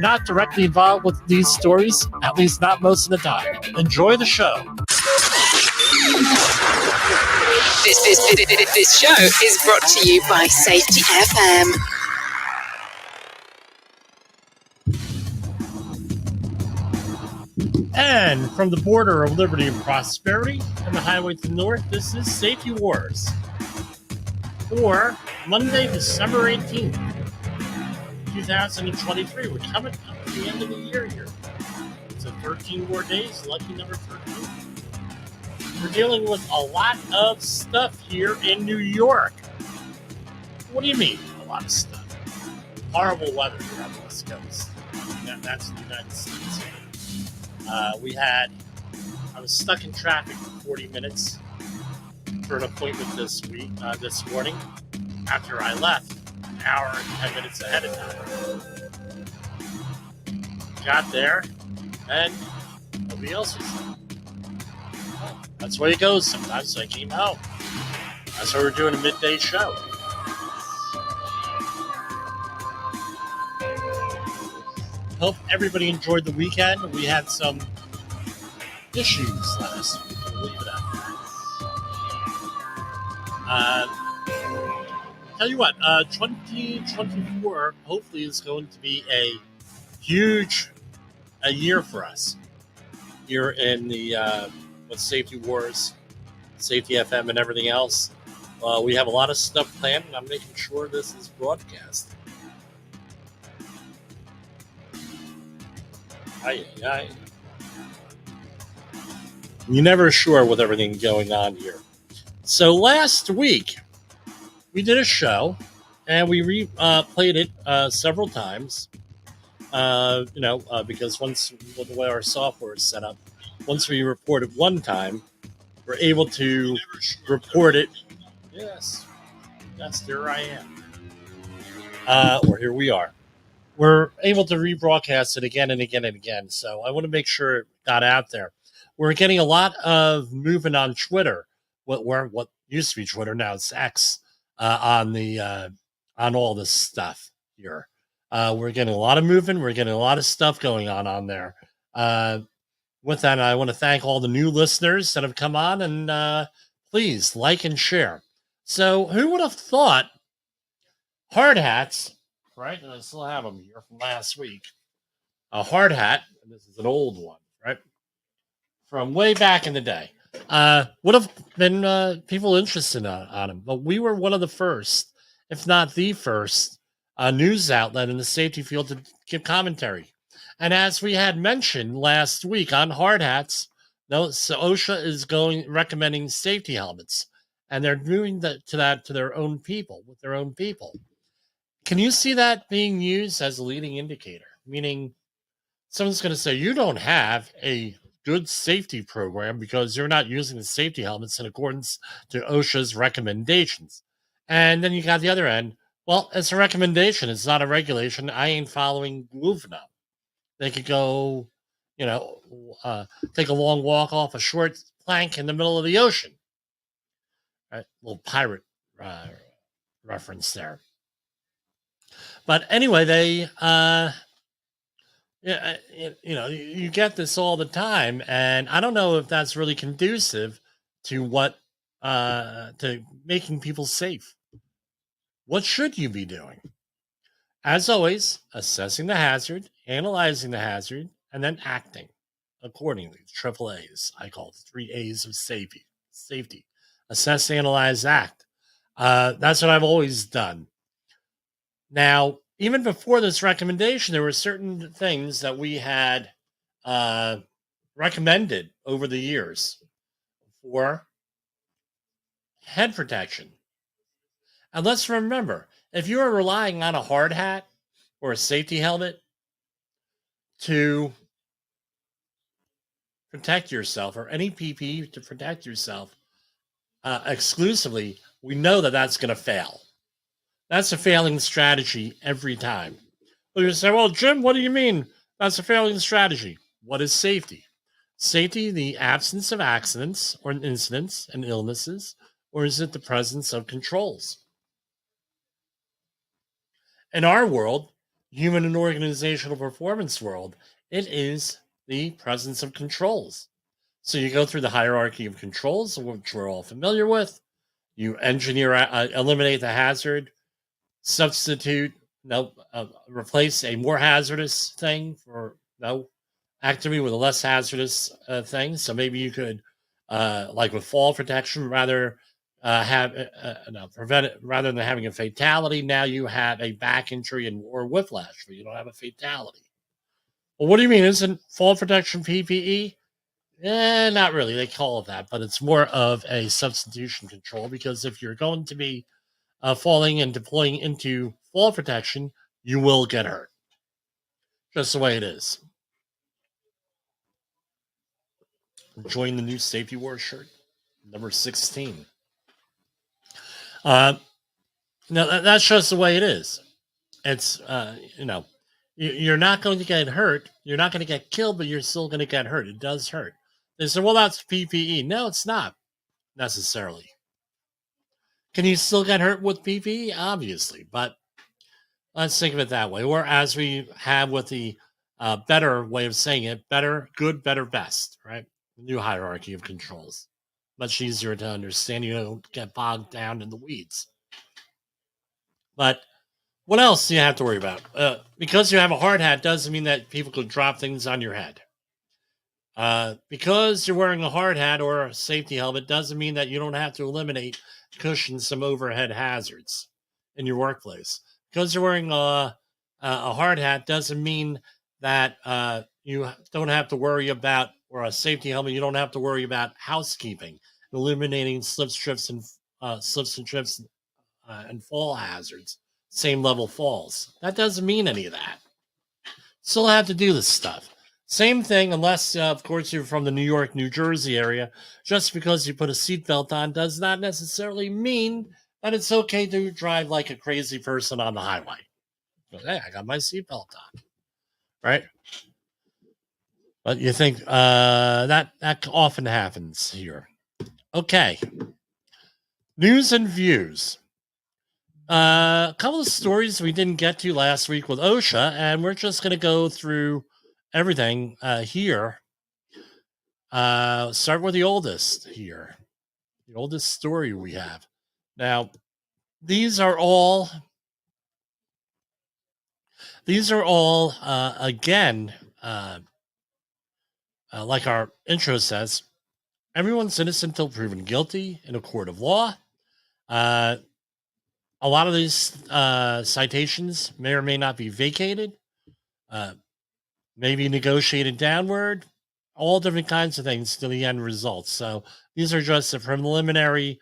Not directly involved with these stories, at least not most of the time. Enjoy the show. This show is brought to you by SafetyFM. And from the border of liberty and prosperity and the highway to the north, this is Safety Wars for Monday, December 18th, 2023. We're coming up to the end of the year here. So 13 more days, lucky number 13. We're dealing with a lot of stuff here in New York. What do you mean, a lot of stuff? Horrible weather here on the West Coast. That's the United States. I was stuck in traffic for 40 minutes for an appointment this morning, after I left an hour and 10 minutes ahead of time. Got there, and nobody else was there. Well, that's the way it goes sometimes, so I came home. That's why we're doing a midday show. Hope everybody enjoyed the weekend. We had some issues last week. We'll leave it at that. Tell you what, 2024 hopefully is going to be a huge year for us here in the with Safety Wars, Safety FM, and everything else. We have a lot of stuff planned, and I'm making sure this is broadcast. You're never sure with everything going on here. So last week, we did a show, and we played it several times. Because once with the way our software is set up, once we report it one time, we're able to report it. Yes, there I am. Or here we are. We're able to rebroadcast it again and again and again. So I want to make sure it got out there. We're getting a lot of movement on Twitter. What used to be Twitter, now it's X, on all this stuff here. We're getting a lot of movement. We're getting a lot of stuff going on there. With that, I want to thank all the new listeners that have come on, and please like and share. So who would have thought hard hats, right? And I still have them here from last week. A hard hat, and this is an old one, right? From way back in the day. Would have been people interested on them. But we were one of the first, if not the first, news outlet in the safety field to give commentary. And as we had mentioned last week on hard hats, so OSHA is recommending safety helmets, and they're doing that to their own people, with their own people. Can you see that being used as a leading indicator? Meaning, someone's going to say, you don't have a good safety program because you're not using the safety helmets in accordance to OSHA's recommendations. And then you got the other end. Well, it's a recommendation. It's not a regulation. I ain't following moving up. They could go, take a long walk off a short plank in the middle of the ocean. Right? Little pirate reference there. But anyway, they, you get this all the time, and I don't know if that's really conducive to to making people safe. What should you be doing? As always, assessing the hazard, analyzing the hazard, and then acting accordingly. Triple A's, I call it 3 A's of safety. Assess, analyze, act. That's what I've always done. Now, even before this recommendation, there were certain things that we had recommended over the years for head protection. And let's remember, if you are relying on a hard hat or a safety helmet to protect yourself, or any PPE to protect yourself exclusively, we know that that's going to fail. That's a failing strategy every time. Well, you say, well, Jim, what do you mean that's a failing strategy? What is safety? Safety, the absence of accidents or incidents and illnesses, or is it the presence of controls? In our world, human and organizational performance world, it is the presence of controls. So you go through the hierarchy of controls, which we're all familiar with. You engineer, eliminate the hazard, substitute, replace a more hazardous thing for activity with a less hazardous thing. So maybe you could, like with fall protection, rather prevent it rather than having a fatality. Now you have a back injury or whiplash, but you don't have a fatality. Well, what do you mean? Isn't fall protection PPE? Not really. They call it that, but it's more of a substitution control because if you're going to be falling and deploying into fall protection, you will get hurt. Just the way it is. Join the new Safety Wars shirt, number 16. Now that's just the way it is. It's you're not going to get hurt. You're not going to get killed, but you're still going to get hurt. It does hurt. They say, well, that's PPE. No, it's not necessarily. Can you still get hurt with PPE? Obviously, but let's think of it that way. Or as we have with the better way of saying it, better, good, better, best, right? New hierarchy of controls. Much easier to understand. You don't get bogged down in the weeds. But what else do you have to worry about? Because you have a hard hat doesn't mean that people could drop things on your head. Because you're wearing a hard hat or a safety helmet doesn't mean that you don't have to eliminate, cushion some overhead hazards in your workplace. Because you're wearing a hard hat doesn't mean that you don't have to worry about, or a safety helmet, you don't have to worry about housekeeping, eliminating slips, trips, and trips and fall hazards, same level falls. That doesn't mean any of that. Still have to do this stuff. Same thing, unless, of course, you're from the New York, New Jersey area. Just because you put a seatbelt on does not necessarily mean that it's okay to drive like a crazy person on the highway. But, hey, I got my seatbelt on, right? But you think that often happens here. Okay. News and views. A couple of stories we didn't get to last week with OSHA, and we're just going to go through everything here. Start with the oldest here. The oldest story we have. Now, these are all again, like our intro says, everyone's innocent until proven guilty in a court of law. A lot of these citations may or may not be vacated, maybe negotiated downward, all different kinds of things to the end result. So these are just the preliminary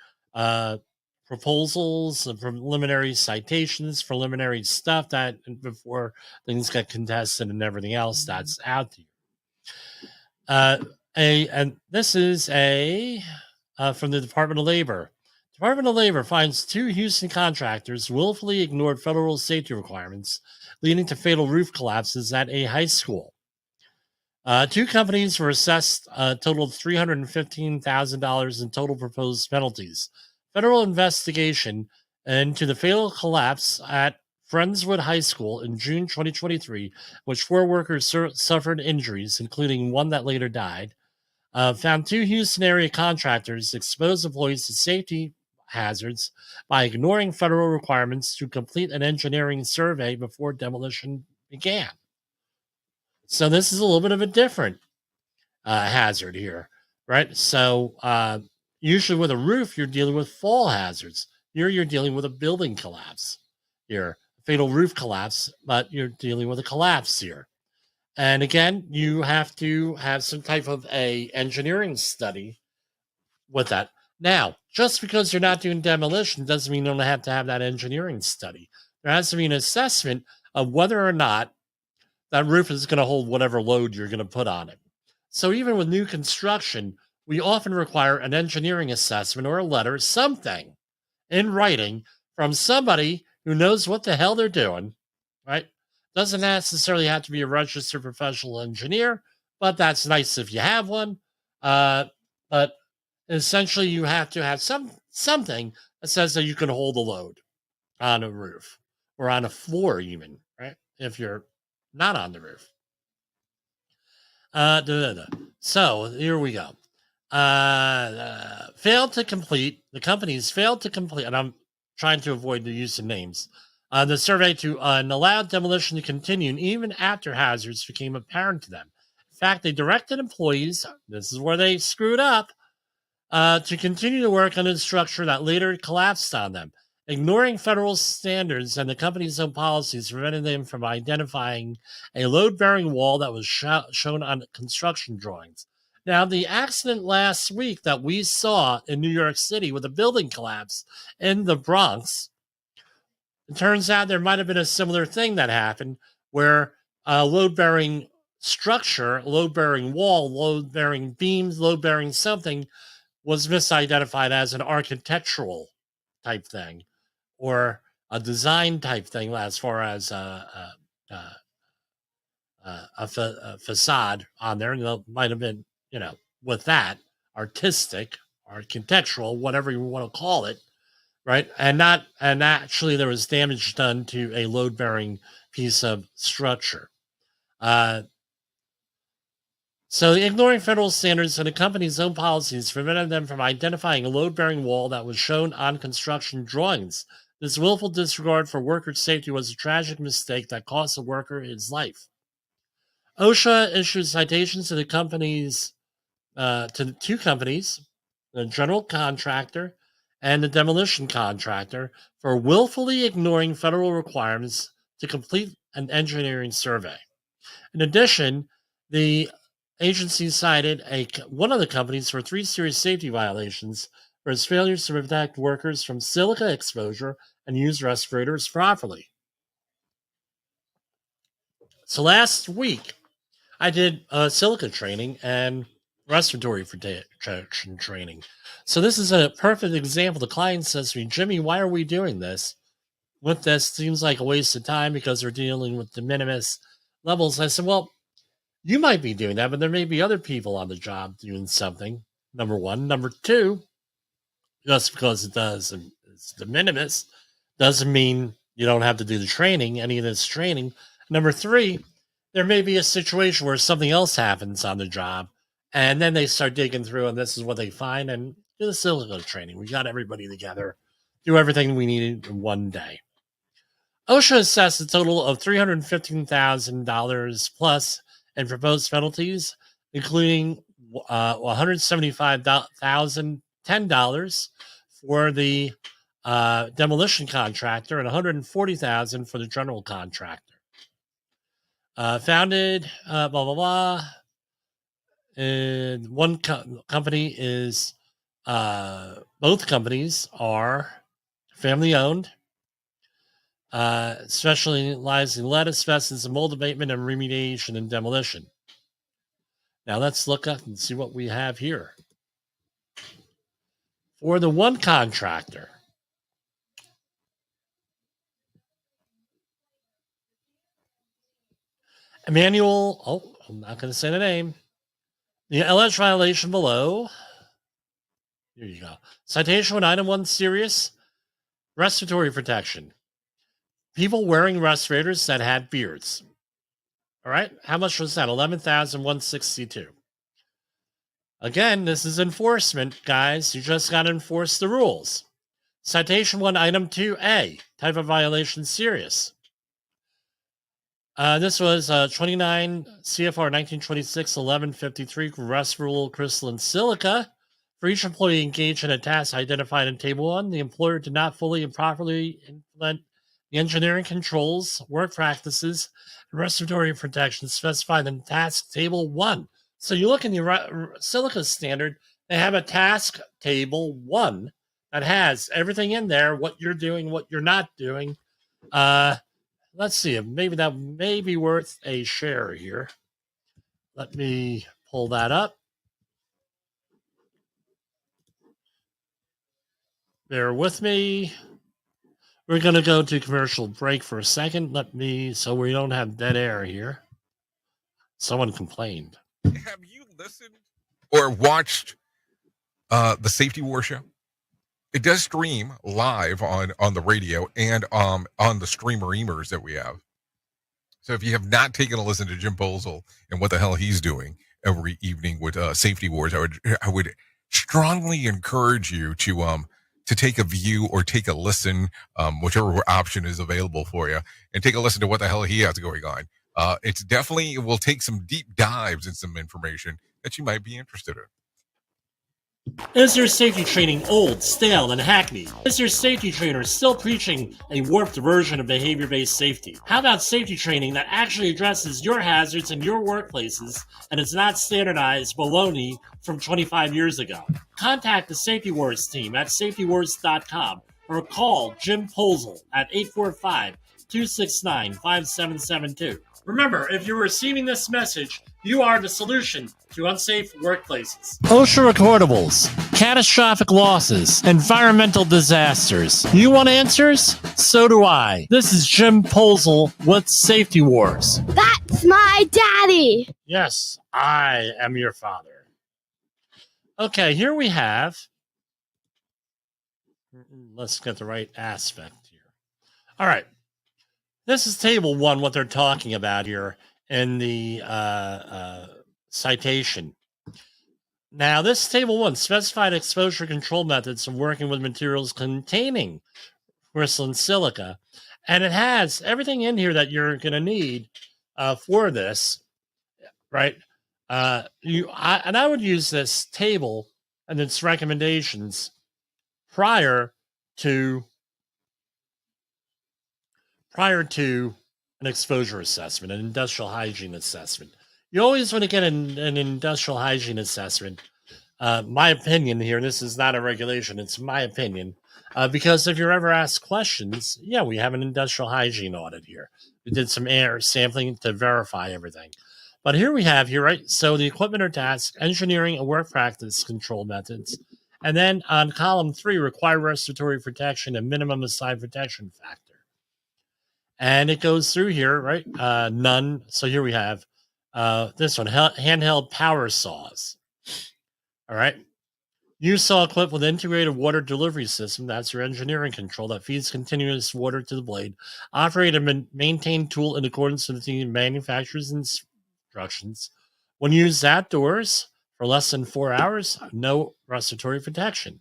proposals, the preliminary citations, preliminary stuff that before things get contested and everything else that's out there. And this is from the Department of Labor. Department of Labor finds 2 Houston contractors willfully ignored federal safety requirements, leading to fatal roof collapses at a high school. 2 companies were assessed a total of $315,000 in total proposed penalties. Federal investigation into the fatal collapse at Friendswood High School in June 2023, which 4 workers suffered injuries, including one that later died, found 2 Houston area contractors exposed employees to safety hazards by ignoring federal requirements to complete an engineering survey before demolition began. So this is a little bit of a different hazard here, right? So usually with a roof, you're dealing with fall hazards. Here you're dealing with a building collapse. Here, fatal roof collapse, but you're dealing with a collapse here. And again, you have to have some type of a engineering study with that. Now, just because you're not doing demolition doesn't mean you don't have to have that engineering study. There has to be an assessment of whether or not that roof is going to hold whatever load you're going to put on it. So even with new construction, we often require an engineering assessment or a letter, something in writing from somebody who knows what the hell they're doing, right? Doesn't necessarily have to be a registered professional engineer, but that's nice if you have one. But essentially, you have to have something that says that you can hold a load on a roof or on a floor even, right? if you're not on the roof. So here we go. Failed to complete. The companies failed to complete, and I'm trying to avoid the use of names. The survey to allow demolition to continue even after hazards became apparent to them. In fact, they directed employees, this is where they screwed up, to continue to work on a structure that later collapsed on them, ignoring federal standards and the company's own policies prevented them from identifying a load-bearing wall that was shown on construction drawings. Now, the accident last week that we saw in New York City with a building collapse in the Bronx, it turns out there might have been a similar thing that happened where a load-bearing structure, load-bearing wall, load-bearing beams, load-bearing something was misidentified as an architectural type thing or a design type thing as far as a facade on there. And it might have been, with that, artistic, architectural, whatever you want to call it, right? And actually there was damage done to a load-bearing piece of structure. So ignoring federal standards and the company's own policies prevented them from identifying a load-bearing wall that was shown on construction drawings. This willful disregard for worker safety was a tragic mistake that cost the worker his life. OSHA issued citations to the companies, to the two companies, the general contractor and the demolition contractor, for willfully ignoring federal requirements to complete an engineering survey. In addition, the agency cited one of the companies for 3 serious safety violations for its failures to protect workers from silica exposure and use respirators properly. So last week, I did silica training and respiratory protection training. So this is a perfect example. The client says to me, Jimmy, why are we doing this? With this, seems like a waste of time because we're dealing with de minimis levels. I said, well, you might be doing that, but there may be other people on the job doing something, number one. Number two, just because it's de minimis, doesn't mean you don't have to do the training, any of this training. Number three, there may be a situation where something else happens on the job, and then they start digging through, and this is what they find, and do the silica training. We got everybody together, do everything we needed in one day. OSHA assessed a total of $315,000 plus in proposed penalties, including $175,010 for the demolition contractor and $140,000 for the general contractor. Founded, blah, blah, blah. And one company is, both companies are family owned, specializing in lead, asbestos, and mold abatement and remediation and demolition. Now let's look up and see what we have here. For the one contractor, Emmanuel, I'm not going to say the name. The alleged violation below. Here you go. Citation with item 1, serious respiratory protection. People wearing respirators that had beards. All right. How much was that? $11,162. Again, this is enforcement, guys. You just got to enforce the rules. Citation 1, item 2A. Type of violation, serious. This was 29 CFR 1926-1153 respirable crystalline silica. For each employee engaged in a task identified in Table 1, the employer did not fully and properly implement the engineering controls, work practices, and respiratory protection specified in Task Table 1. So you look in the silica standard, they have a Task Table 1 that has everything in there, what you're doing, what you're not doing. Let's see, maybe that may be worth a share here. Let me pull that up. Bear with me. We're going to go to commercial break for a second. So we don't have dead air here. Someone complained. Have you listened or watched the Safety War show? It does stream live on the radio and on the streamer-emers that we have. So if you have not taken a listen to Jim Posel and what the hell he's doing every evening with Safety Wars, I would strongly encourage you to take a view or take a listen, whichever option is available for you, and take a listen to what the hell he has going on. It will take some deep dives in some information that you might be interested in. Is your safety training old, stale, and hackneyed? Is your safety trainer still preaching a warped version of behavior-based safety? How about safety training that actually addresses your hazards in your workplaces and is not standardized baloney from 25 years ago? Contact the Safety Wars team at safetywars.com or call Jim Posel at 845-269-5772. Remember, if you're receiving this message, you are the solution to unsafe workplaces. OSHA recordables, catastrophic losses, environmental disasters. You want answers? So do I. This is Jim Posel with Safety Wars. That's my daddy. Yes, I am your father. Okay, here we have. Let's get the right aspect here. All right. This is table 1, what they're talking about here in the citation. Now, this table 1, specified exposure control methods of working with materials containing crystalline silica. And it has everything in here that you're going to need for this, right? I would use this table and its recommendations prior to an exposure assessment, an industrial hygiene assessment. You always want to get an industrial hygiene assessment. My opinion here, this is not a regulation, it's my opinion, because if you're ever asked questions, yeah, we have an industrial hygiene audit here. We did some air sampling to verify everything. But here we have here, right? So the equipment or task, engineering and work practice control methods. And then on column 3, require respiratory protection and minimum assigned protection factor. And it goes through here, right? None. So here we have this one, handheld power saws. All right. You saw equipped with integrated water delivery system. That's your engineering control that feeds continuous water to the blade. Operate and maintain tool in accordance with the manufacturer's instructions. When used outdoors for less than 4 hours, no respiratory protection.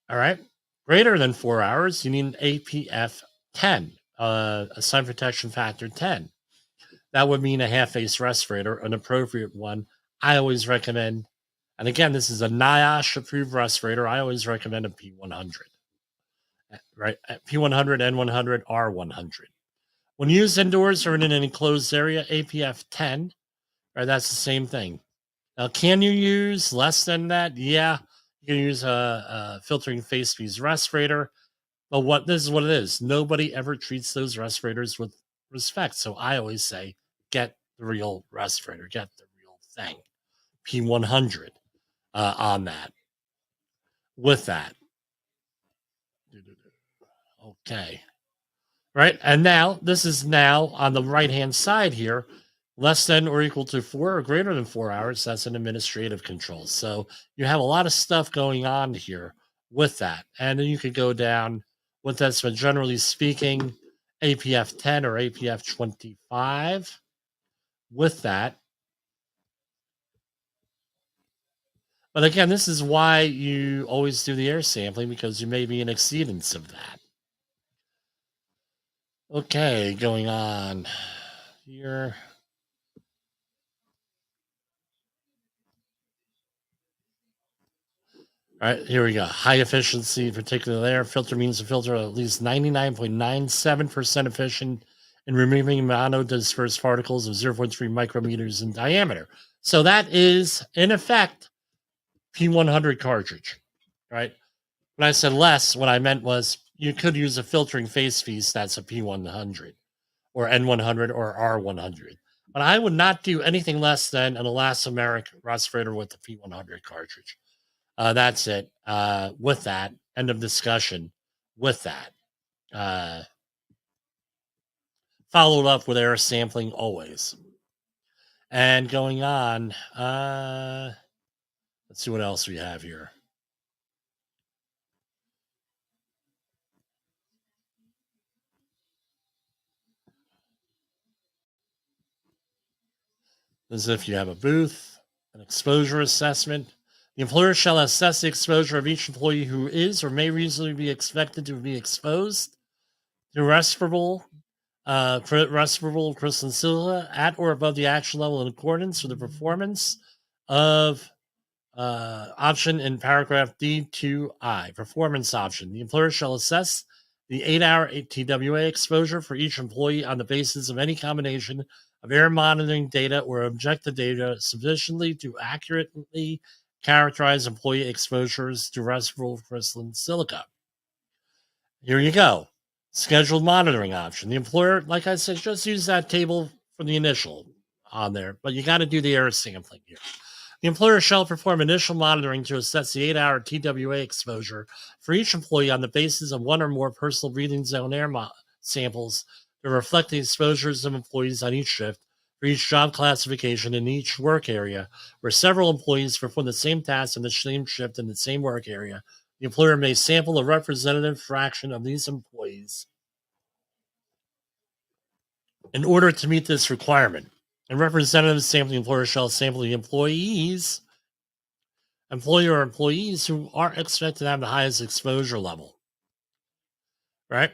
All right. Greater than 4 hours, you need an APF 10. Assigned protection factor 10. That would mean a half-face respirator, an appropriate one. I always recommend, and again, this is a NIOSH approved respirator. I always recommend a P100, right? P100, N100, R100. When used indoors or in an enclosed area, APF 10, right? That's the same thing. Now, can you use less than that? Yeah, you can use a filtering face piece respirator. But this is what it is. Nobody ever treats those respirators with respect. So I always say, get the real respirator, get the real thing. P100 on that. With that. Okay. Right. And now, this is now on the right-hand side here, less than or equal to 4 or greater than 4 hours. That's an administrative control. So you have a lot of stuff going on here with that. And then you could go down with this, but generally speaking, APF 10 or APF 25 with that. But again, this is why you always do the air sampling, because you may be in exceedance of that. Okay, going on here. All right, here we go. High efficiency, particularly air filter means the filter at least 99.97% efficient in removing monodispersed particles of 0.3 micrometers in diameter. So that is, in effect, P100 cartridge, right? When I said less, what I meant was you could use a filtering face piece that's a P100 or N100 or R100. But I would not do anything less than an elastomeric respirator with the P100 cartridge. That's it. With that, end of discussion with that. Followed up with air sampling always. And going on, let's see what else we have here. as if you have a booth, an exposure assessment. The employer shall assess the exposure of each employee who is or may reasonably be expected to be exposed to respirable crystalline silica at or above the action level in accordance with the performance of option in paragraph D2I. Performance option. The employer shall assess the 8-hour TWA exposure for each employee on the basis of any combination of air monitoring data or objective data sufficiently to accurately characterize employee exposures to respirable crystalline silica. Here you go. Scheduled monitoring option. The employer, like I said, just use that table for the initial on there, but you got to do the air sampling here. The employer shall perform initial monitoring to assess the 8-hour TWA exposure for each employee on the basis of one or more personal breathing zone air samples to reflect the exposures of employees on each shift for each job classification in each work area, where several employees perform the same task in the same shift in the same work area. The employer may sample a representative fraction of these employees in order to meet this requirement. A representative sampling employer shall sample the employer or employees who are expected to have the highest exposure level. Right?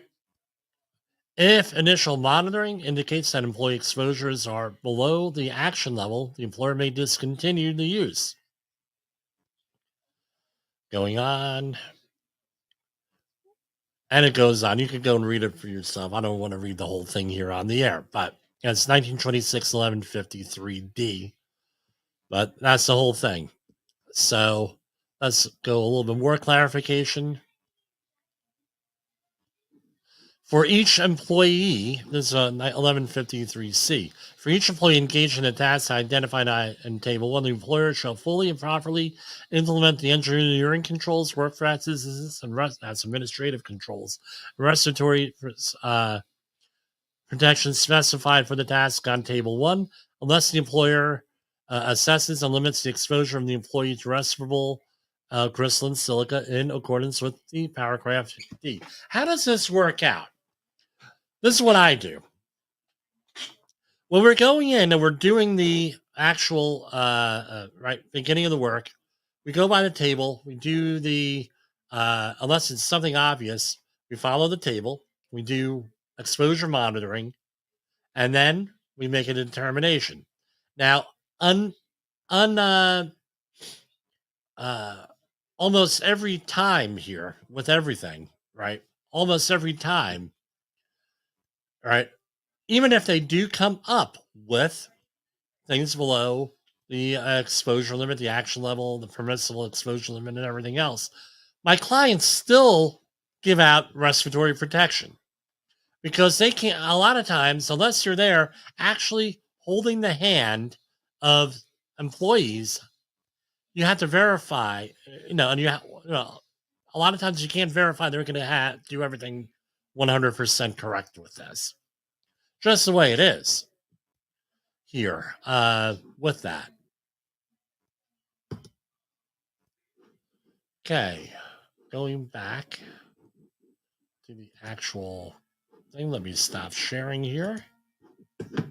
If initial monitoring indicates that employee exposures are below the action level, the employer may discontinue the use. Going on. And it goes on. You can go and read it for yourself. I don't want to read the whole thing here on the air, but it's 1926 1153D. But that's the whole thing. So let's go a little bit more clarification. For each employee, this is 1153C. For each employee engaged in a task identified in Table 1, the employer shall fully and properly implement the engineering controls, work practices, and that's administrative controls, respiratory protection specified for the task on Table 1, unless the employer assesses and limits the exposure of the employee to respirable crystalline silica in accordance with the paragraph D. How does this work out? This is what I do. When we're going in and we're doing the actual beginning of the work, we go by the table, we do the, unless it's something obvious, we follow the table, we do exposure monitoring, and then we make a determination. Now, almost every time here with everything, right? Almost every time, right? Even if they do come up with things below the exposure limit, the action level, the permissible exposure limit, and everything else, my clients still give out respiratory protection because they can't, a lot of times, unless you're there actually holding the hand of employees, you have to verify, and a lot of times you can't verify they're going to do everything 100% correct with this. Just the way it is here with that. Okay, going back to the actual thing. Let me stop sharing here. If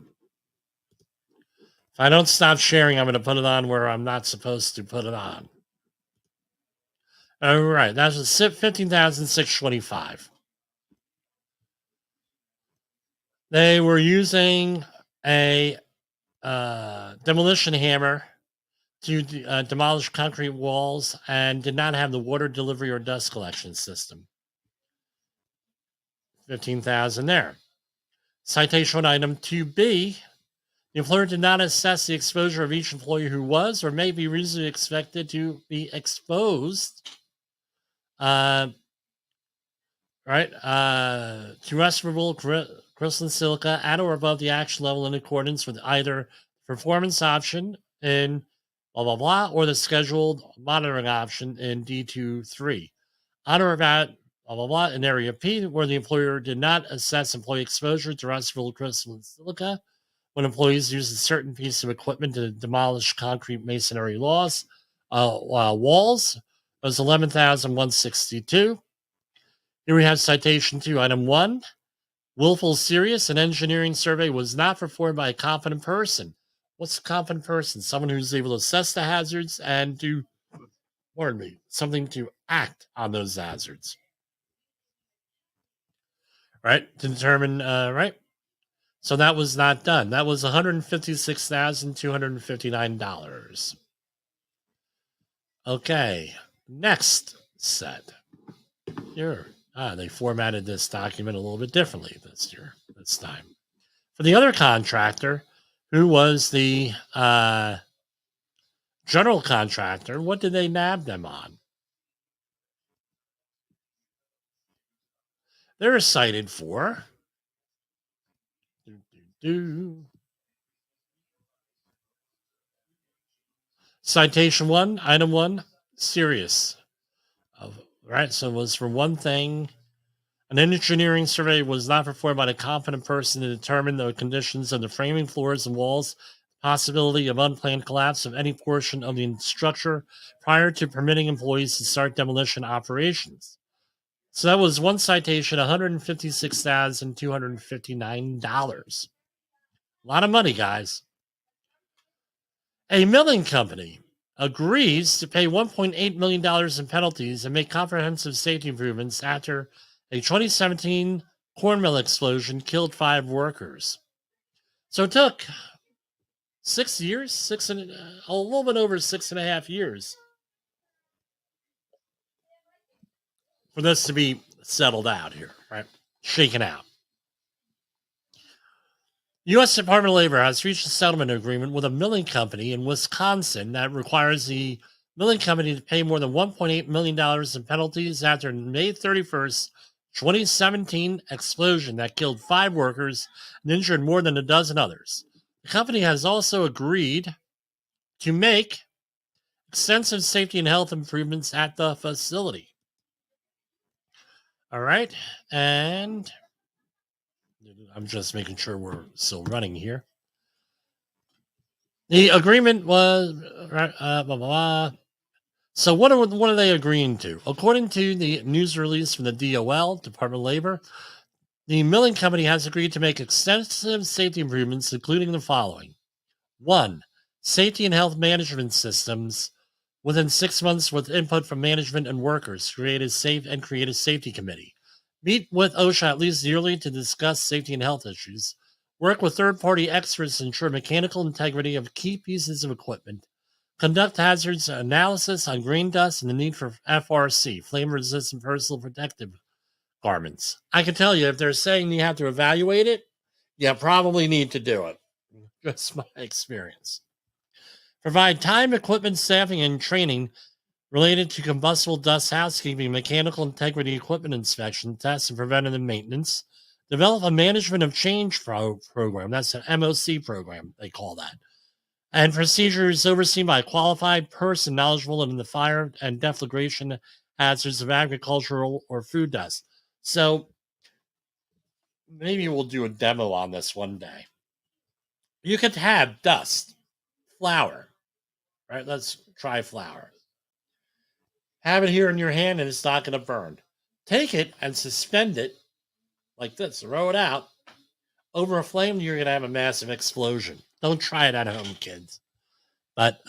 I don't stop sharing, I'm going to put it on where I'm not supposed to put it on. All right, that's a SIP 15,625. They were using a demolition hammer to demolish concrete walls and did not have the water delivery or dust collection system. 15,000 there. Citation item 2B. The employer did not assess the exposure of each employee who was or may be reasonably expected to be exposed to respirable crystalline silica at or above the action level in accordance with either performance option in blah, blah, blah, or the scheduled monitoring option in D23. On or about blah, blah, blah in area P, where the employer did not assess employee exposure to respirable crystalline silica when employees use a certain piece of equipment to demolish concrete masonry walls, was 11,162. Here we have citation 2, item 1. Willful, serious, an engineering survey was not performed by a competent person. What's a competent person? Someone who's able to assess the hazards and do, something to act on those hazards. Right? To determine, right? So that was not done. That was $156,259. Okay. Next set. Here. They formatted this document a little bit differently this time. For the other contractor, who was the general contractor, what did they nab them on? They're cited for Citation 1, Item 1, serious. Right, so it was for one thing. An engineering survey was not performed by a competent person to determine the conditions of the framing, floors, and walls, possibility of unplanned collapse of any portion of the structure prior to permitting employees to start demolition operations. So that was one citation, $156,259. A lot of money, guys. A milling company agrees to pay $1.8 million in penalties and make comprehensive safety improvements after a 2017 corn mill explosion killed 5 workers. So it took 6 years, a little bit over 6.5 years for this to be settled out here, right? Shaken out. U.S. Department of Labor has reached a settlement agreement with a milling company in Wisconsin that requires the milling company to pay more than $1.8 million in penalties after May 31st, 2017 explosion that killed 5 workers and injured more than a dozen others. The company has also agreed to make extensive safety and health improvements at the facility. All right, and I'm just making sure we're still running here. The agreement was So what are they agreeing to? According to the news release from the DOL, Department of Labor, the milling company has agreed to make extensive safety improvements, including the following. 1. Safety and health management systems within 6 months with input from management and workers. Create a safety committee. Meet with OSHA at least yearly to discuss safety and health issues. Work with third-party experts to ensure mechanical integrity of key pieces of equipment. Conduct hazards analysis on grain dust and the need for FRC, flame-resistant personal protective garments. I can tell you, if they're saying you have to evaluate it, you probably need to do it. Just my experience. Provide time, equipment, staffing, and training related to combustible dust housekeeping, mechanical integrity equipment inspection, tests, and preventative maintenance. Develop a management of change program. That's an MOC program, they call that. And procedures overseen by a qualified person knowledgeable in the fire and deflagration hazards of agricultural or food dust. So maybe we'll do a demo on this one day. You could have dust, flour, right? Let's try flour. Have it here in your hand and it's not going to burn. Take it and suspend it like this. Throw it out over a flame. You're going to have a massive explosion. Don't try it at home, kids. But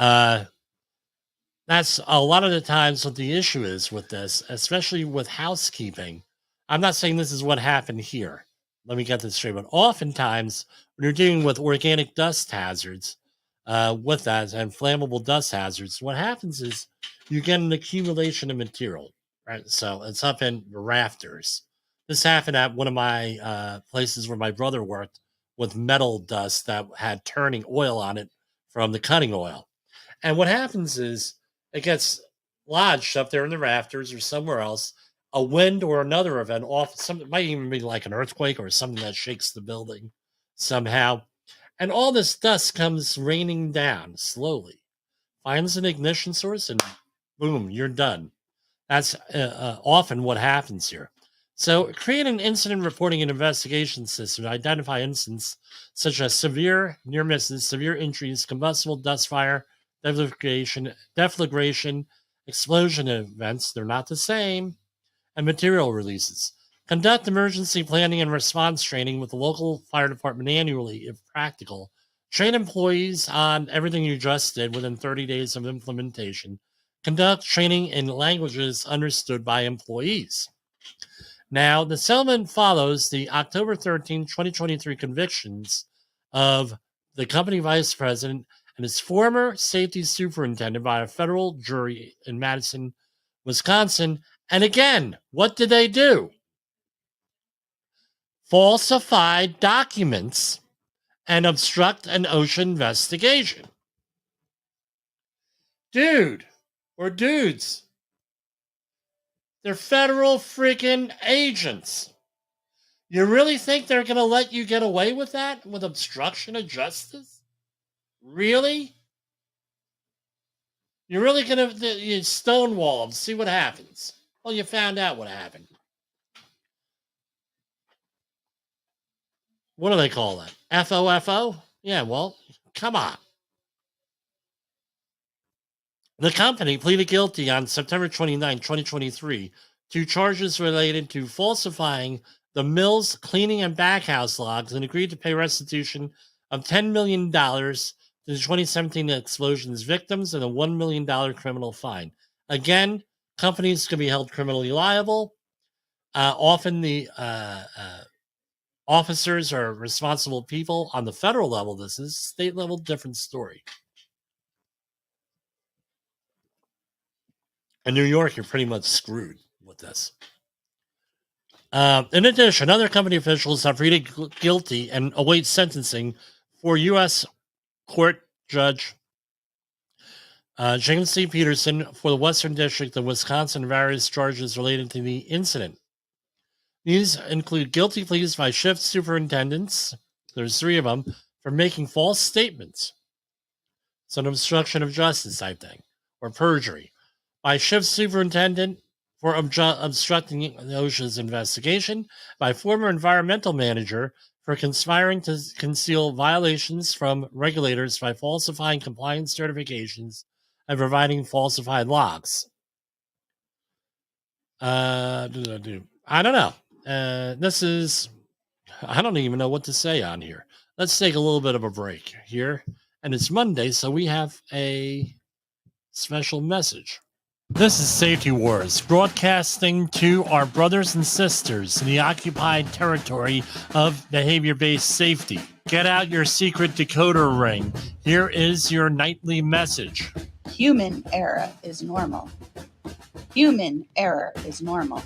that's a lot of the times what the issue is with this, especially with housekeeping. I'm not saying this is what happened here. Let me get this straight. But oftentimes, when you're dealing with organic dust hazards, with that and flammable dust hazards, what happens is you get an accumulation of material, right? So it's up in the rafters. This happened at one of my places where my brother worked with metal dust that had turning oil on it from the cutting oil. And what happens is it gets lodged up there in the rafters or somewhere else. A wind or another event, it might even be like an earthquake or something that shakes the building somehow. And all this dust comes raining down slowly, finds an ignition source, and boom, you're done. That's often what happens here. So create an incident reporting and investigation system to identify incidents such as severe near misses, severe injuries, combustible dust fire, deflagration, explosion events. They're not the same. And material releases. Conduct emergency planning and response training with the local fire department annually, if practical, Train employees on everything you just did within 30 days of implementation. Conduct training in languages understood by employees. Now, the settlement follows the October 13, 2023 convictions of the company vice president and his former safety superintendent by a federal jury in Madison, Wisconsin. And again, what did they do? Falsified documents and obstruct an OSHA investigation. Dude, or dudes, they're federal freaking agents. You really think they're going to let you get away with that? With obstruction of justice? Really? You're really going to stonewall them, see what happens. Well, you found out what happened. What do they call that? FOFO? Yeah, well, come on. The company pleaded guilty on September 29, 2023, to charges related to falsifying the mill's cleaning and backhouse logs and agreed to pay restitution of $10 million to the 2017 explosion's victims and a $1 million criminal fine. Again, companies can be held criminally liable. Often the officers are responsible people. On the federal level, this is state level, different story. In New York, you're pretty much screwed with this. In addition, other company officials have pleaded guilty and await sentencing for U.S. Court Judge James C. Peterson for the Western District of Wisconsin, various charges related to the incident. These include guilty pleas by shift superintendents, there's 3 of them, for making false statements. It's an obstruction of justice type thing, or perjury. By shift superintendent for obstructing the OSHA's investigation, by former environmental manager for conspiring to conceal violations from regulators by falsifying compliance certifications and providing falsified logs. I don't know. I don't even know what to say on here. Let's take a little bit of a break here. And it's Monday, so we have a special message. This is Safety Wars, broadcasting to our brothers and sisters in the occupied territory of behavior-based safety. Get out your secret decoder ring. Here is your nightly message. Human error is normal. Human error is normal.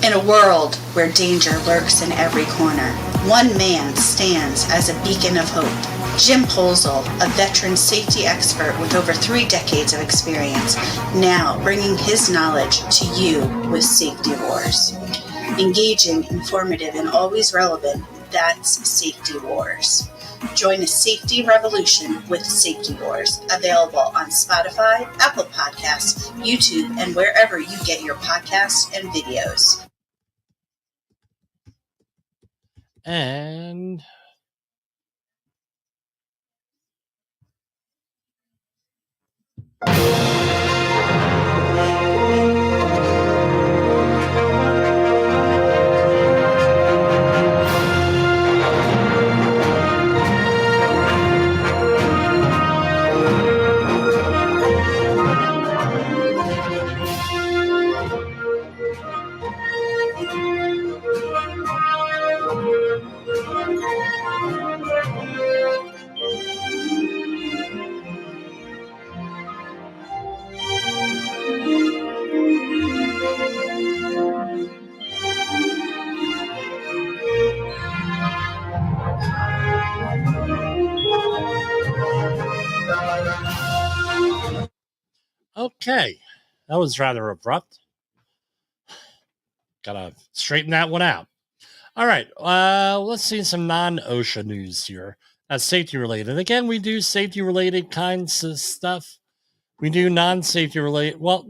In a world where danger lurks in every corner, one man stands as a beacon of hope. Jimpoesl, a veteran safety expert with over 3 decades of experience, now bringing his knowledge to you with Safety Wars. Engaging, informative, and always relevant, that's Safety Wars. Join a safety revolution with Safety Wars, available on Spotify, Apple Podcasts, YouTube, and wherever you get your podcasts and videos. And okay, that was rather abrupt. Gotta straighten that one out. All right, let's see some non-OSHA news here. That's safety related. Again, we do safety related kinds of stuff. We do non-safety related, well,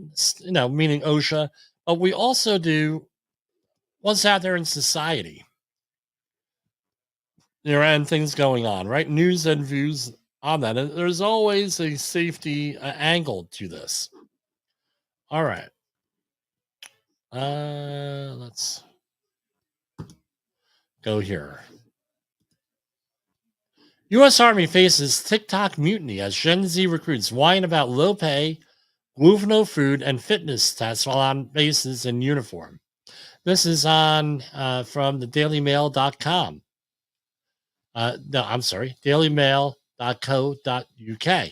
meaning OSHA, but we also do what's out there in society. There are things going on, right? News and views on that. And there's always a safety angle to this. All right. Let's go here. U.S. Army faces TikTok mutiny as Gen Z recruits whine about low pay, gluten food, and fitness tests while on bases in uniform. This is on from the dailymail.com. No, I'm sorry, dailymail.co.uk.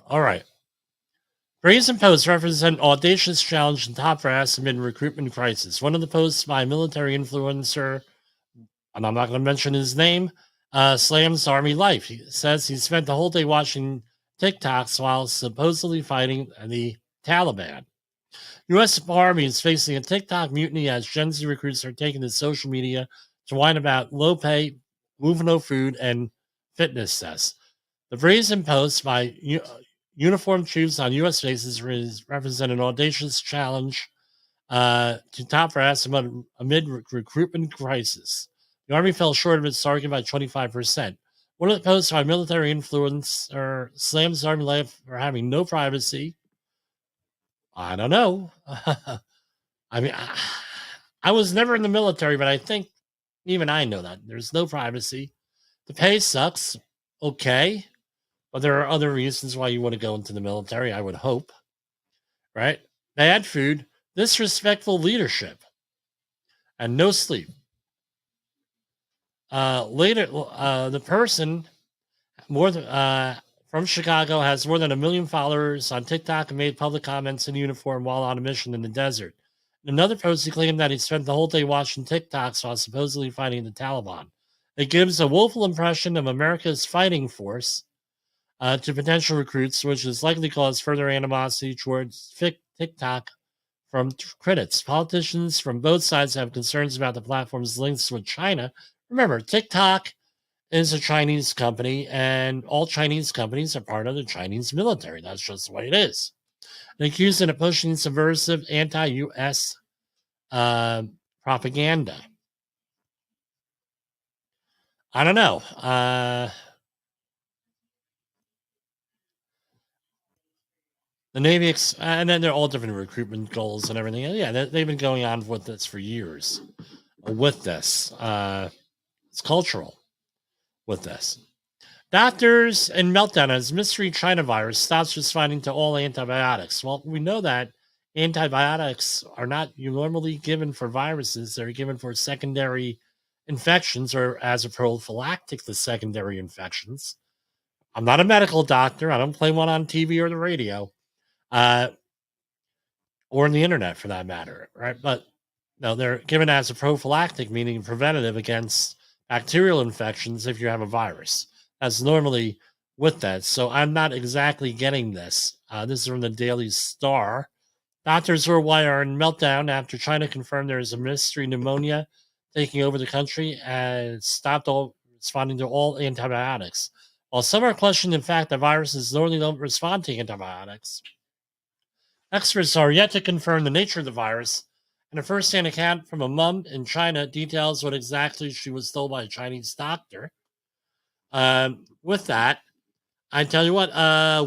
All right. Brazen posts represent audacious challenge and top brass amid recruitment crisis. One of the posts by a military influencer, and I'm not going to mention his name, slams Army life. He says he spent the whole day watching TikToks while supposedly fighting the Taliban. U.S. Army is facing a TikTok mutiny as Gen Z recruits are taking to social media to whine about low pay, gluten food, and fitness tests. The brazen posts by uniformed troops on U.S. bases represent an audacious challenge to top brass amid recruitment crisis. The Army fell short of its target by 25%. One of the posts by military influencer slams Army life for having no privacy. I don't know. I mean, I was never in the military, but I think even I know that. There's no privacy. The pay sucks. Okay. But there are other reasons why you want to go into the military, I would hope. Right? Bad food, disrespectful leadership, and no sleep. Later, the person from Chicago has more than 1 million followers on TikTok and made public comments in uniform while on a mission in the desert. In another post, he claimed that he spent the whole day watching TikToks while supposedly fighting the Taliban. It gives a woeful impression of America's fighting force to potential recruits, which is likely cause further animosity towards TikTok from critics. Politicians from both sides have concerns about the platform's links with China. Remember, TikTok is a Chinese company, and all Chinese companies are part of the Chinese military. That's just the way it is. They accuse it of pushing subversive anti-U.S. Propaganda. I don't know. The Navy, and then they're all different recruitment goals and everything. And yeah, they've been going on with this for years. With this, it's cultural. With this, doctors in meltdown as mystery China virus stops responding to all antibiotics. Well, we know that antibiotics are not normally given for viruses; they're given for secondary infections or as a prophylactic to secondary infections. I'm not a medical doctor. I don't play one on TV or the radio. Or on the internet for that matter, right? But no, they're given as a prophylactic, meaning preventative against bacterial infections if you have a virus. That's normally with that. So I'm not exactly getting this. This is from the Daily Star. Doctors worldwide are in meltdown after China confirmed there is a mystery pneumonia taking over the country and stopped responding to all antibiotics. While some are questioning the fact that viruses normally don't respond to antibiotics, experts are yet to confirm the nature of the virus, and a first-hand account from a mom in China details what exactly she was told by a Chinese doctor. With that, I tell you what,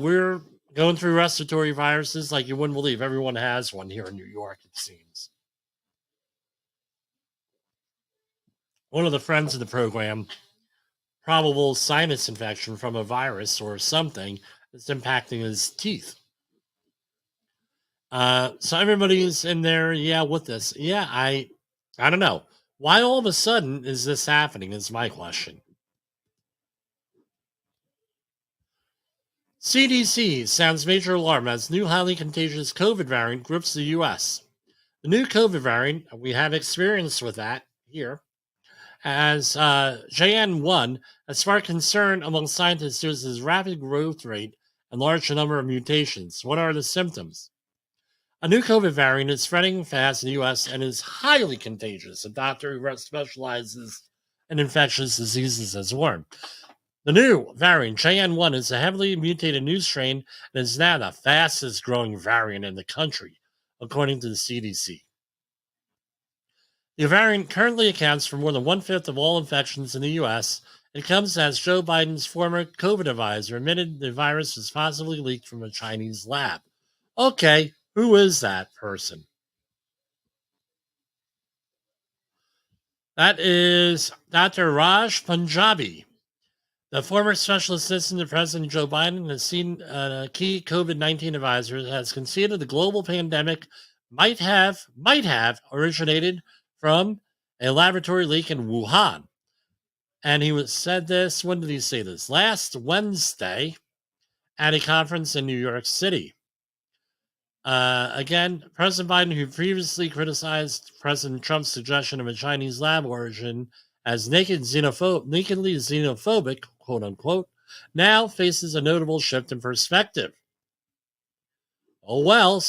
we're going through respiratory viruses like you wouldn't believe. Everyone has one here in New York, it seems. One of the friends of the program, probable sinus infection from a virus or something that's impacting his teeth. So everybody's in there, with this. I don't know. Why all of a sudden is this happening is my question. CDC sounds major alarm as new highly contagious COVID variant grips the U.S. The new COVID variant, we have experience with that here, as JN1 has sparked concern among scientists due to its rapid growth rate and large number of mutations. What are the symptoms? A new COVID variant is spreading fast in the U.S. and is highly contagious. A doctor who specializes in infectious diseases has warned. The new variant, JN1, is a heavily mutated new strain and is now the fastest growing variant in the country, according to the CDC. The variant currently accounts for more than 1/5 of all infections in the U.S. It comes as Joe Biden's former COVID advisor admitted the virus was possibly leaked from a Chinese lab. Okay. Who is that person? That is Dr. Raj Punjabi, the former special assistant to President Joe Biden and key COVID-19 advisor, has conceded the global pandemic might have originated from a laboratory leak in Wuhan. And said this, when did he say this? Last Wednesday at a conference in New York City. Again, President Biden, who previously criticized President Trump's suggestion of a Chinese lab origin as nakedly xenophobic, quote unquote, now faces a notable shift in perspective. Oh, well,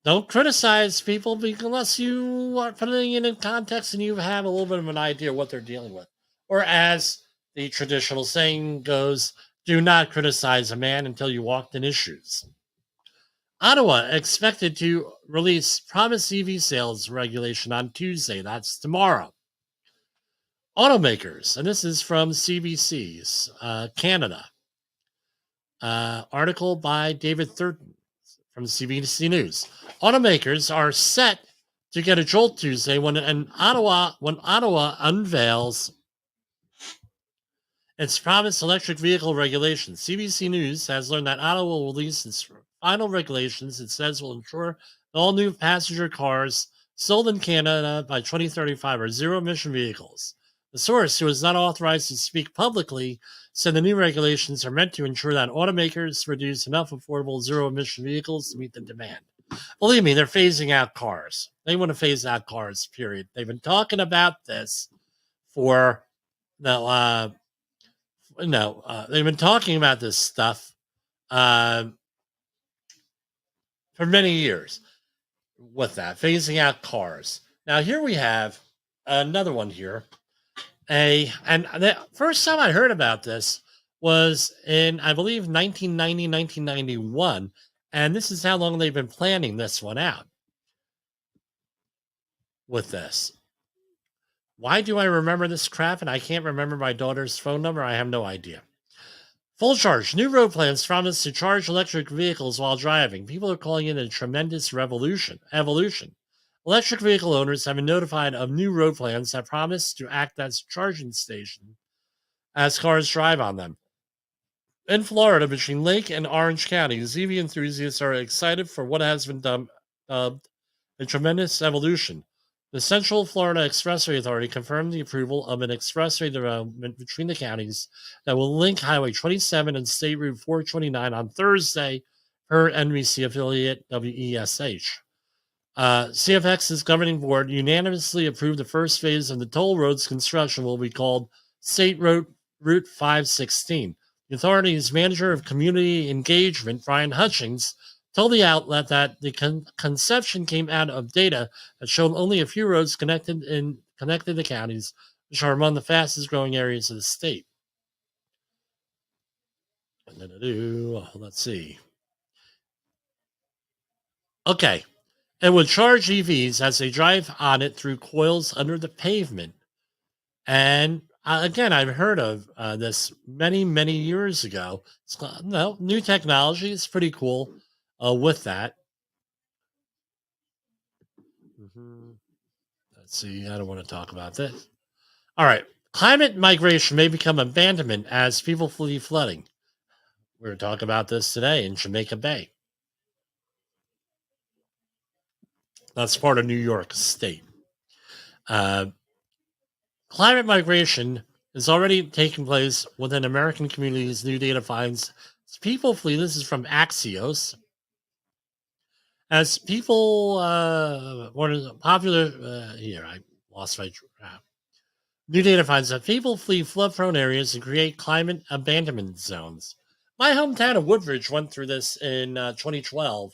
don't criticize people unless you are putting it in context and you have a little bit of an idea what they're dealing with. Or as the traditional saying goes, do not criticize a man until you walked in his shoes. Ottawa expected to release promised EV sales regulation on Tuesday. That's tomorrow. Automakers, and this is from CBC's Canada. Article by David Thurton from CBC News. Automakers are set to get a jolt Tuesday when Ottawa unveils its promised electric vehicle regulations. CBC News has learned that Ottawa will release its final regulations it says will ensure that all new passenger cars sold in Canada by 2035 are zero-emission vehicles. The source, who is not authorized to speak publicly, said the new regulations are meant to ensure that automakers produce enough affordable zero-emission vehicles to meet the demand. Believe me, they're phasing out cars. They want to phase out cars, period. They've been talking about this for they've been talking about this stuff for many years with that, phasing out cars. Now, here we have another one here. And the first time I heard about this was in, I believe, 1990, 1991. And this is how long they've been planning this one out with this. Why do I remember this crap and I can't remember my daughter's phone number? I have no idea. Full charge. New road plans promise to charge electric vehicles while driving. People are calling it a tremendous evolution. Electric vehicle owners have been notified of new road plans that promise to act as a charging station as cars drive on them. In Florida, between Lake and Orange counties, EV enthusiasts are excited for what has been dubbed a tremendous evolution. The Central Florida Expressway Authority confirmed the approval of an expressway development between the counties that will link Highway 27 and State Route 429 on Thursday, per NBC affiliate WESH. CFX's governing board unanimously approved the first phase of the toll road's construction will be called State Route 516. The authority's manager of community engagement, Brian Hutchings, told the outlet that the conception came out of data that showed only a few roads connected the counties, which are among the fastest growing areas of the state. Let's see. Okay. It would charge EVs as they drive on it through coils under the pavement. And again, I've heard of this many, many years ago. New technology is pretty cool with that. Let's see. I don't want to talk about this. All right. Climate migration may become abandonment as people flee flooding. We were talking about this today in Jamaica Bay. That's part of New York State. Climate migration is already taking place within American communities. New data finds people flee. This is from Axios. As people, what is popular? Here, I lost my. New data finds that people flee flood-prone areas and create climate abandonment zones. My hometown of Woodbridge went through this in 2012,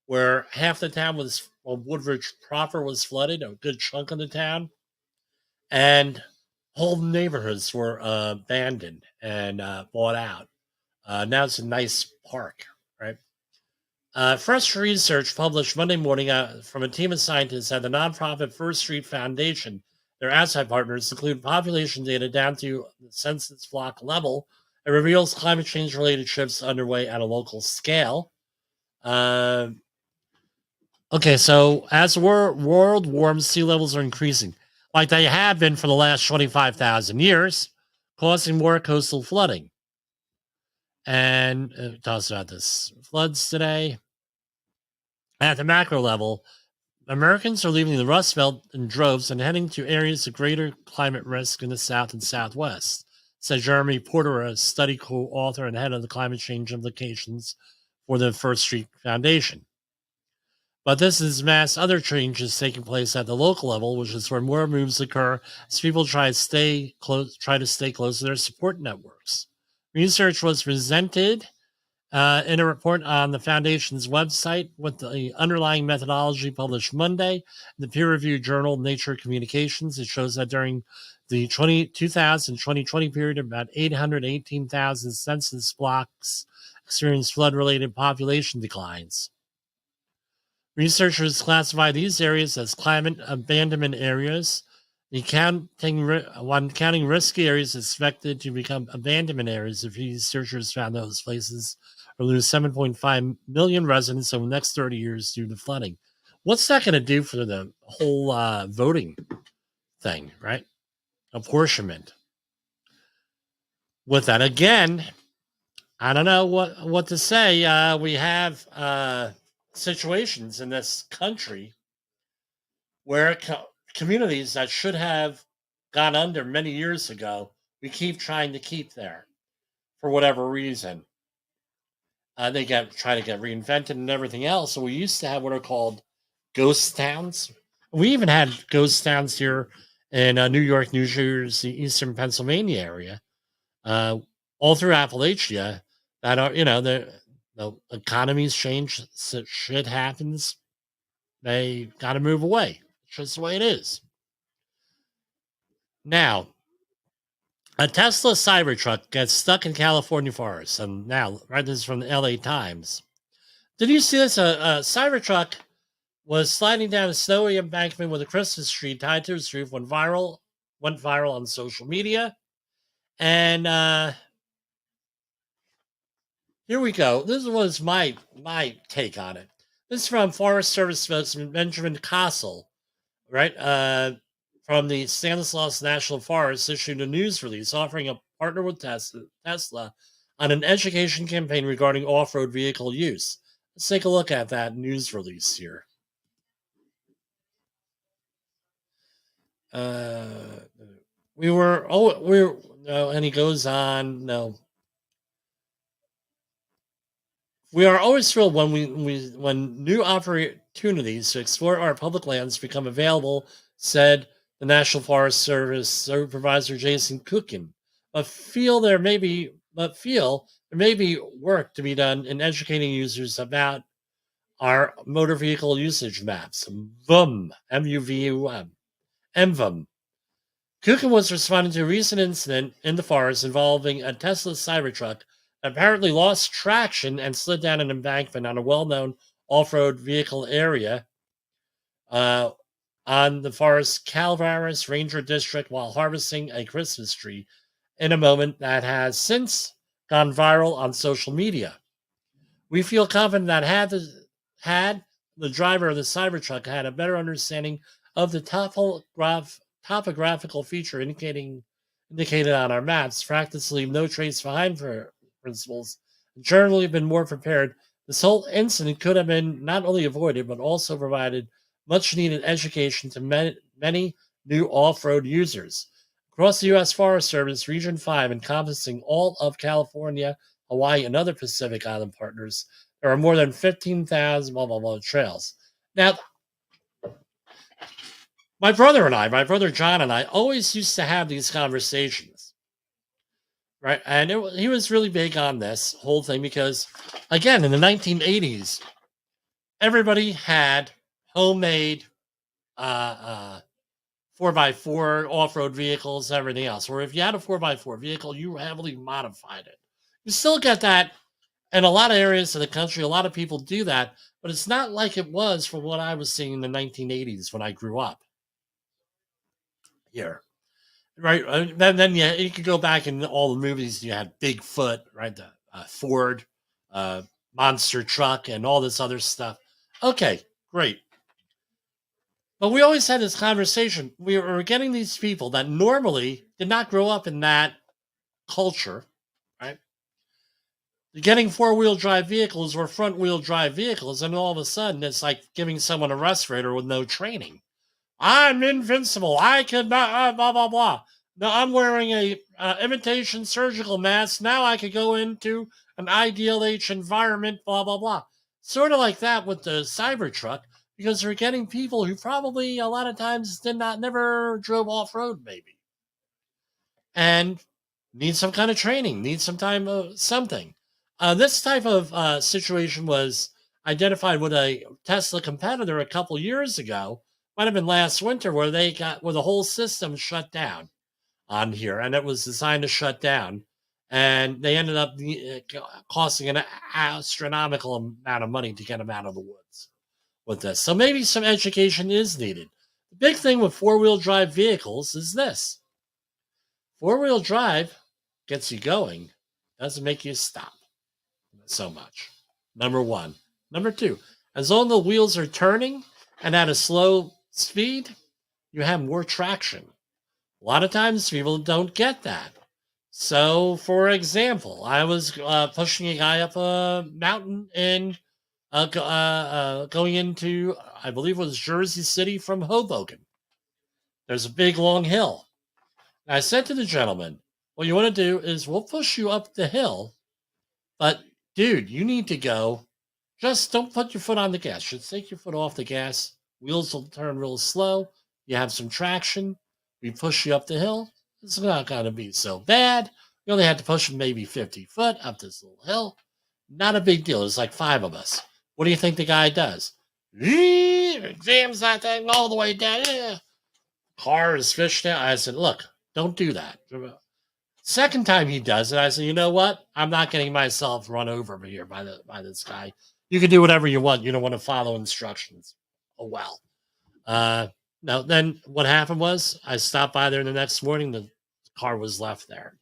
where half the town was. Woodbridge proper was flooded, a good chunk of the town, and whole neighborhoods were abandoned and bought out. Now it's a nice park, right? Fresh research published Monday morning from a team of scientists at the nonprofit First Street Foundation. Their outside partners include population data down to the census block level. It reveals climate change-related shifts underway at a local scale. Okay, so as the world warms, sea levels are increasing, like they have been for the last 25,000 years, causing more coastal flooding. And it talks about this floods today. At the macro level, Americans are leaving the Rust Belt in droves and heading to areas of greater climate risk in the South and Southwest, said Jeremy Porter, a study co-author and head of the climate change implications for the First Street Foundation. But this is mass other changes taking place at the local level, which is where more moves occur as people try to stay close to their support networks. Research was presented in a report on the foundation's website with the underlying methodology published Monday in the peer-reviewed journal Nature Communications. It shows that during the 2000-2020 period, about 818,000 census blocks experienced flood-related population declines. Researchers classify these areas as climate abandonment areas. When counting risky areas expected to become abandonment areas, if researchers found those places will lose 7.5 million residents over the next 30 years due to flooding. What's that going to do for the whole voting thing, right? Apportionment. With that, again, I don't know what to say. We have situations in this country where communities that should have gone under many years ago, we keep trying to keep there for whatever reason. They try to get reinvented and everything else. So we used to have what are called ghost towns. We even had ghost towns here in New York, New Jersey, Eastern Pennsylvania area, all through Appalachia. That are, the economies change, shit happens. They got to move away. It's just the way it is. Now, a Tesla Cybertruck gets stuck in California forest. And now, right, this is from the LA Times. Did you see this? A Cybertruck was sliding down a snowy embankment with a Christmas tree tied to its roof, went viral on social media. And here we go. This was my take on it. This is from Forest Service spokesman Benjamin Castle, right? From the Stanislaus National Forest, issued a news release offering a partner with Tesla on an education campaign regarding off-road vehicle use. Let's take a look at that news release here. And he goes on. No, we are always thrilled when new opportunities to explore our public lands become available, said the National Forest Service Supervisor Jason Cookin. But feel there may be work to be done in educating users about our motor vehicle usage maps. VUM, MUVUM, MVUM. Cookin was responding to a recent incident in the forest involving a Tesla Cybertruck that apparently lost traction and slid down an embankment on a well-known off-road vehicle area on the forest's Calaveras Ranger District while harvesting a Christmas tree in a moment that has since gone viral on social media. We feel confident that had the driver of the Cybertruck had a better understanding of the topographical feature indicated on our maps, practice leave no trace behind for principles, and generally have been more prepared, this whole incident could have been not only avoided, but also provided much needed education to many new off-road users. Across the U.S. Forest Service, Region 5, encompassing all of California, Hawaii, and other Pacific Island partners, there are more than 15,000 trails. Now, my brother John and I always used to have these conversations, right? And he was really big on this whole thing because, again, in the 1980s, everybody had homemade 4x4 off-road vehicles, everything else. Or if you had a 4x4 vehicle, you heavily modified it. You still get that in a lot of areas of the country. A lot of people do that, but it's not like it was from what I was seeing in the 1980s when I grew up here. Right? Then you could go back in all the movies. You had Bigfoot, right? The Ford monster truck and all this other stuff. Okay, Great. But we always had this conversation. We were getting these people that normally did not grow up in that culture, right? They're getting four-wheel drive vehicles or front-wheel drive vehicles, and all of a sudden it's like giving someone a respirator with no training. I'm invincible. I can blah, blah, blah. Now I'm wearing a imitation surgical mask. Now I could go into an ideal H environment, blah, blah, blah. Sort of like that with the Cybertruck, because we're getting people who probably a lot of times never drove off-road, maybe. And need some kind of training, need some time of something. This type of situation was identified with a Tesla competitor a couple years ago. Might have been last winter, where the whole system shut down on here, and it was designed to shut down, and they ended up costing an astronomical amount of money to get them out of the woods with this. So maybe some education is needed. The big thing with four-wheel drive vehicles is this: four-wheel drive gets you going, doesn't make you stop so much. Number one. Number two, as long as the wheels are turning and at a slow speed, you have more traction. A lot of times people don't get that. So, for example, I was pushing a guy up a mountain in going into, I believe it was Jersey City from Hoboken. There's a big long hill. And I said to the gentleman, what you want to do is we'll push you up the hill, but dude, you need to go. Just don't put your foot on the gas. Just take your foot off the gas. Wheels will turn real slow. You have some traction. We push you up the hill. It's not going to be so bad. You only had to push maybe 50 foot up this little hill. Not a big deal. There's like 5 of us. What do you think the guy does? Jams that thing all the way down. Yeah. Car is fished out. I said, look, don't do that. Second time he does it, I said, you know what? I'm not getting myself run over here by this guy. You can do whatever you want. You don't want to follow instructions. Oh, well. No, then what happened was I stopped by there the next morning. The car was left there.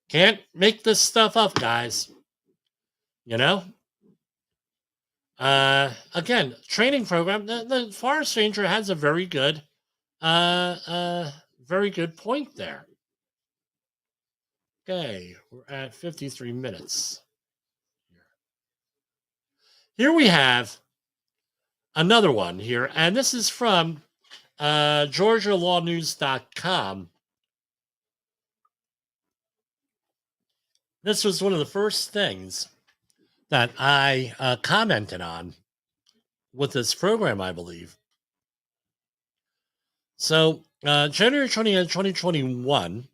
Can't make this stuff up, guys. You know? Again, training program. The Forest Ranger has a very good point there. Okay, we're at 53 minutes. Here we have another one here, and this is from GeorgiaLawNews.com. This was one of the first things that I commented on with this program, I believe. So, January 20th, 2021,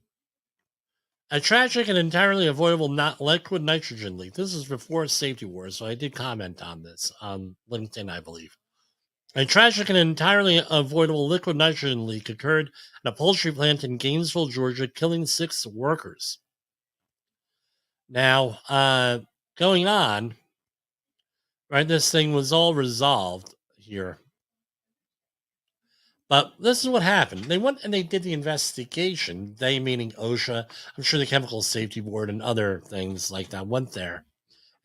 a tragic and entirely avoidable liquid nitrogen leak. This is before Safety Wars, so I did comment on this on LinkedIn, I believe. A tragic and entirely avoidable liquid nitrogen leak occurred at a poultry plant in Gainesville, Georgia, killing 6 workers. Now, going on, right, this thing was all resolved here. But this is what happened. They went and they did the investigation. They, meaning OSHA, I'm sure the Chemical Safety Board and other things like that, went there.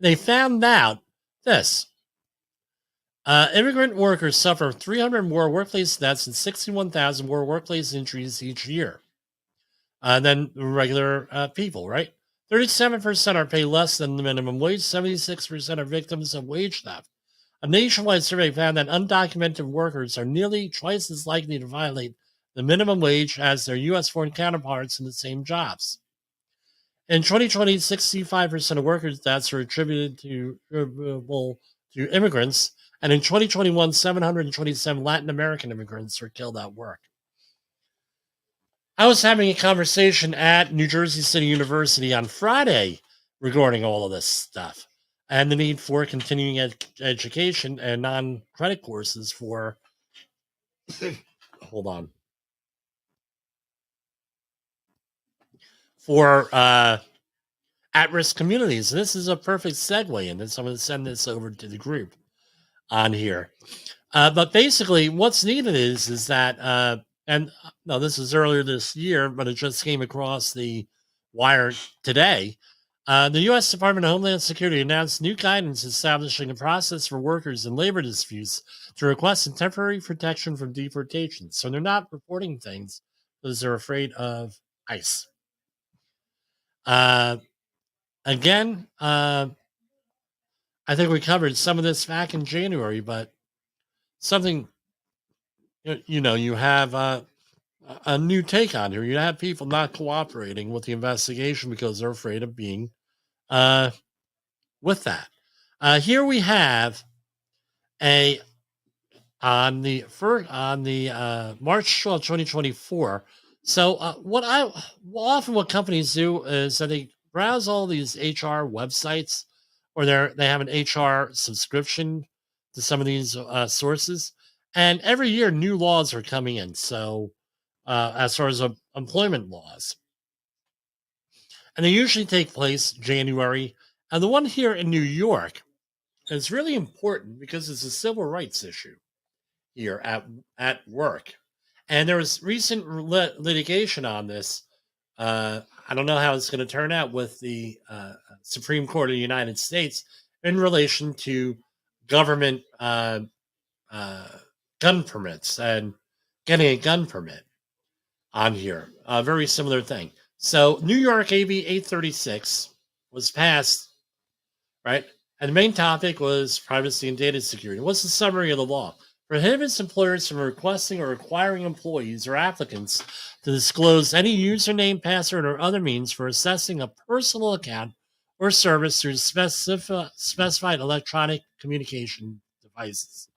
They found out this. Immigrant workers suffer 300 more workplace deaths and 61,000 more workplace injuries each year than regular people, right? 37% are paid less than the minimum wage. 76% are victims of wage theft. A nationwide survey found that undocumented workers are nearly twice as likely to violate the minimum wage as their U.S. foreign counterparts in the same jobs. In 2020, 65% of workers' deaths are attributed to immigrants, and in 2021, 727 Latin American immigrants were killed at work. I was having a conversation at New Jersey City University on Friday regarding all of this stuff and the need for continuing education and non-credit courses for, for at-risk communities. And this is a perfect segue, and then I'm going to send this over to the group on here. But basically, what's needed is that, and no, this is earlier this year, but it just came across the wire today. The U.S. Department of Homeland Security announced new guidance establishing a process for workers in labor disputes to request temporary protection from deportation. So they're not reporting things because they're afraid of ICE. Again, I think we covered some of this back in January, but something, you have a new take on here. You have people not cooperating with the investigation because they're afraid of being with that. Here we have on the March 12, 2024. So what companies do is that they browse all these HR websites, or they have an HR subscription to some of these sources, and every year new laws are coming in. So as far as employment laws, and they usually take place January. And the one here in New York is really important because it's a civil rights issue here at work. And there was recent litigation on this. I don't know how it's going to turn out with the Supreme Court of the United States in relation to government gun permits and getting a gun permit on here. A very similar thing. So New York AB 836 was passed, right? And the main topic was privacy and data security. What's the summary of the law? Prohibits employers from requesting or requiring employees or applicants to disclose any username, password, or other means for accessing a personal account or service through specified electronic communication devices.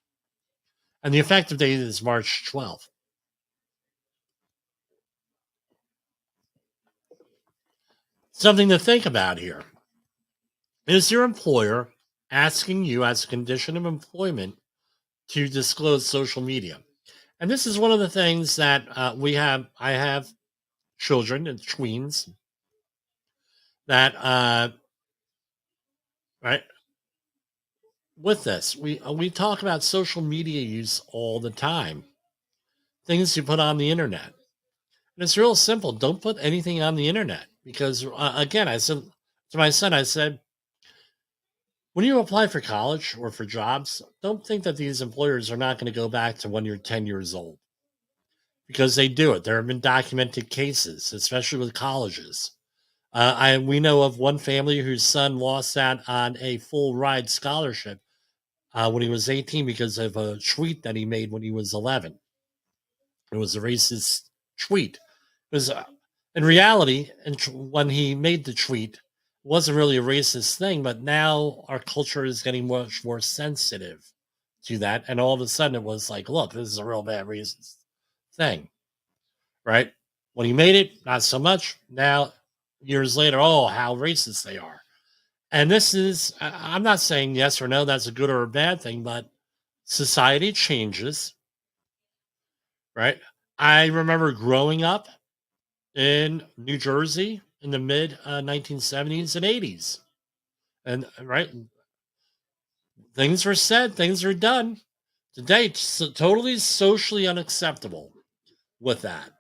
And the effective date is March 12th. Something to think about here. Is your employer asking you as a condition of employment to disclose social media? And this is one of the things that I have children and tweens that, right, with this, we talk about social media use all the time. Things you put on the internet. And it's real simple. Don't put anything on the internet because, again, I said to my son, I said, when you apply for college or for jobs, don't think that these employers are not going to go back to when you're 10 years old, because they do it. There have been documented cases, especially with colleges. We know of one family whose son lost out on a full ride scholarship when he was 18 because of a tweet that he made when he was 11. It was a racist tweet. It was, in reality, and when he made the tweet, it wasn't really a racist thing, but now our culture is getting much more sensitive to that. And all of a sudden it was like, look, this is a real bad racist thing, right? When he made it, not so much. Now, years later, oh, how racist they are. And this is, I'm not saying yes or no, that's a good or a bad thing, but society changes, right? I remember growing up in New Jersey in the mid 1970s and 80s. And, right, things were said, things are done. Today, it's totally socially unacceptable with that,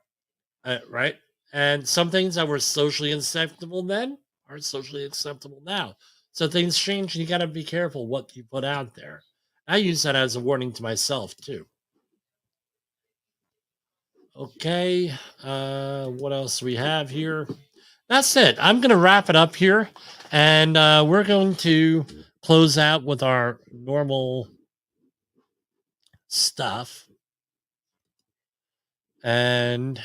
right? And some things that were socially acceptable then are socially acceptable now. So things change, and you got to be careful what you put out there. I use that as a warning to myself too. Okay, what else do we have here? That's it. I'm going to wrap it up here, and we're going to close out with our normal stuff. And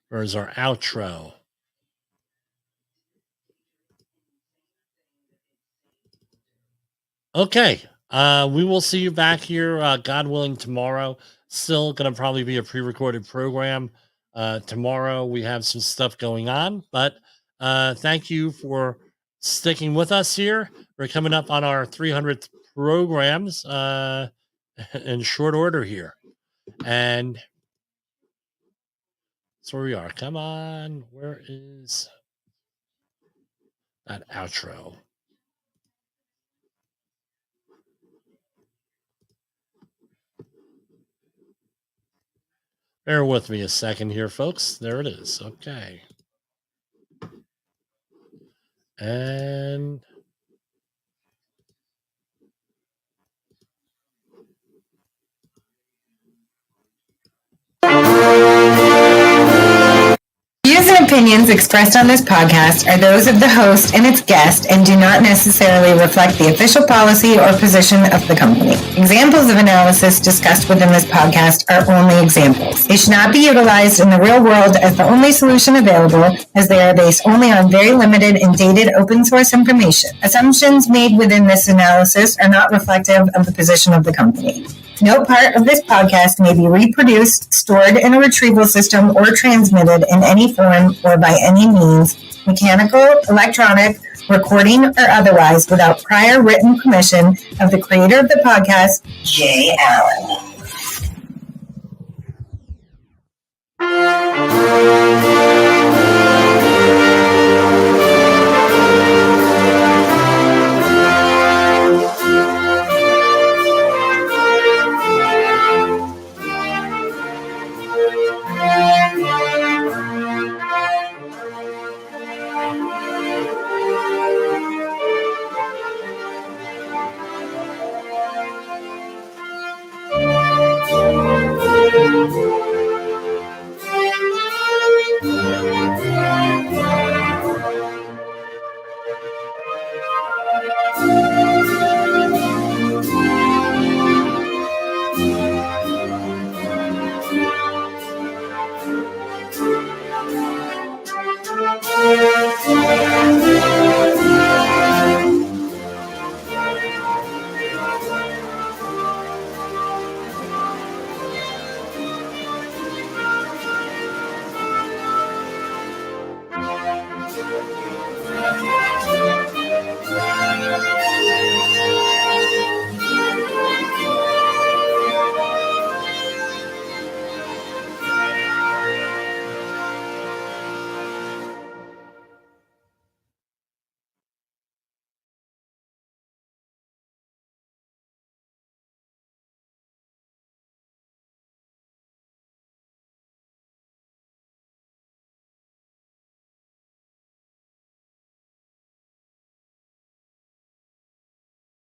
where's our outro? Okay. We will see you back here, God willing, tomorrow. Still going to probably be a pre-recorded program. Tomorrow we have some stuff going on, but thank you for sticking with us here. We're coming up on our 300th programs in short order here. And that's where we are. Come on. Where is that outro? Bear with me a second here, folks. There it is. Okay. And Views and opinions expressed on this podcast are those of the host and its guest and do not necessarily reflect the official policy or position of the company. Examples of analysis discussed within this podcast are only examples. They should not be utilized in the real world as the only solution available, as they are based only on very limited and dated open source information. Assumptions made within this analysis are not reflective of the position of the company. No part of this podcast may be reproduced, stored in a retrieval system, or transmitted in any form or by any means, mechanical, electronic, recording, or otherwise, without prior written permission of the creator of the podcast, Jay Allen.